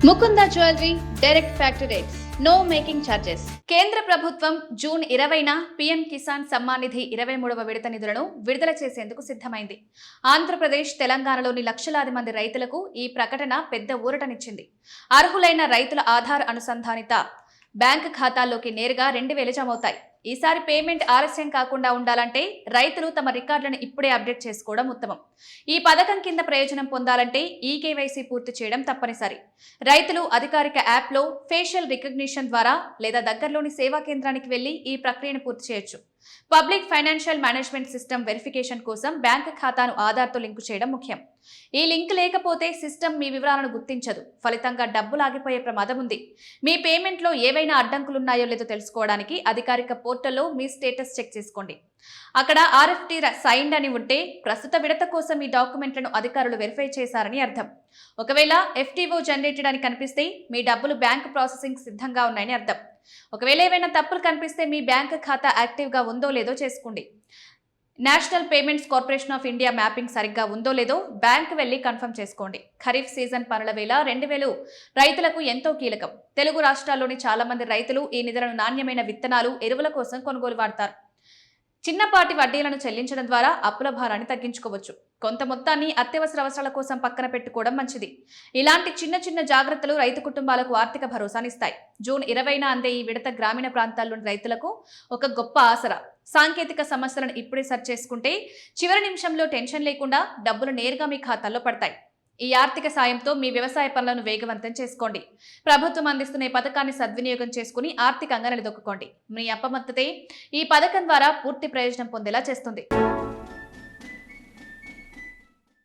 Mukunda jewellery direct factory rates, no making charges. కేంద్ర ప్రభుత్వం June 20న పీఎం కిసాన్ సమ్మాన్ నిధి 23వ విడత నిధులను విడుదల చేసేందుకు సిద్ధమైంది. ఆంధ్రప్రదేశ్, తెలంగాణలోని లక్షలాది మంది రైతులకు ఈ ప్రకటన పెద్ద ఊరటనిచ్చింది. అర్హులైన రైతుల ఆధార్ అనుసంధానిత బ్యాంక్ ఖాతాల్లోకి నేరుగా 2,000 జమవుతాయి. ఈసారి పేమెంట్ ఆలస్యం కాకుండా ఉండాలంటే రైతులు తమ రికార్డులను ఇప్పుడే అప్డేట్ చేసుకోవడం ఉత్తమం. ఈ పథకం కింద ప్రయోజనం పొందాలంటే ఈకేవైసీ పూర్తి చేయడం తప్పనిసరి. రైతులు అధికారిక యాప్లో ఫేషియల్ రికగ్నిషన్ ద్వారా లేదా దగ్గరలోని సేవా కేంద్రానికి వెళ్లి ఈ ప్రక్రియను పూర్తి చేయొచ్చు. Public financial management system verification కోసం బ్యాంక్ ఖాతాను ఆధార్తో లింకు చేయడం ముఖ్యం. ఈ లింక్ లేకపోతే సిస్టమ్ మీ వివరాలను గుర్తించదు. ఫలితంగా డబ్బులు ఆగిపోయే ప్రమాదం ఉంది. మీ పేమెంట్లో ఏవైనా అడ్డంకులున్నాయో లేదో తెలుసుకోవడానికి అధికారిక పోర్టల్లో మీ స్టేటస్ చెక్ చేసుకోండి. అక్కడ ఆర్ఎఫ్టీ సైన్డ్ అని ఉంటే ప్రస్తుత విడత కోసం ఈ డాక్యుమెంట్లను అధికారులు వెరిఫై చేశారని అర్థం. ఒకవేళ ఎఫ్టీఓ జనరేటెడ్ అని కనిపిస్తే మీ డబ్బులు బ్యాంక్ ప్రాసెసింగ్ సిద్ధంగా ఉన్నాయని అర్థం. ఒకవేళ ఏవైనా తప్పులు కనిపిస్తే మీ బ్యాంక్ ఖాతా యాక్టివ్గా ఉందో లేదో చేసుకోండి. National payments corporation of India mapping సరిగ్గా ఉందో లేదో బ్యాంక్ వెళ్లి కన్ఫర్మ్ చేసుకోండి. ఖరీఫ్ సీజన్ పనుల వేళ 2,000 రైతులకు ఎంతో కీలకం. తెలుగు రాష్ట్రాల్లోని చాలా మంది రైతులు ఈ నిధులను నాణ్యమైన విత్తనాలు, ఎరువుల కోసం కొనుగోలు వాడతారు. చిన్నపాటి వడ్డీలను చెల్లించడం ద్వారా అప్పుల భారాన్ని తగ్గించుకోవచ్చు. కొంత మొత్తాన్ని అత్యవసర అవసరాల కోసం పక్కన పెట్టుకోవడం మంచిది. ఇలాంటి చిన్న చిన్న జాగ్రత్తలు రైతు కుటుంబాలకు ఆర్థిక భరోసానిస్తాయి. జూన్ 20న అందే ఈ విడత గ్రామీణ ప్రాంతాల్లోని రైతులకు ఒక గొప్ప ఆసరా. సాంకేతిక సమస్యలను ఇప్పుడే సరి చేసుకుంటే చివరి నిమిషంలో టెన్షన్ లేకుండా డబ్బులు నేరుగా మీ ఖాతాల్లో పడతాయి. ఈ ఆర్థిక సాయంతో మీ వ్యవసాయ పనులను వేగవంతం చేసుకోండి. ప్రభుత్వం అందిస్తున్న ఈ పథకాన్ని సద్వినియోగం చేసుకుని ఆర్థికంగా నిలదొక్కుకోండి. మీ అప్రమత్తతే ఈ పథకం ద్వారా పూర్తి ప్రయోజనం పొందేలా చేస్తుంది.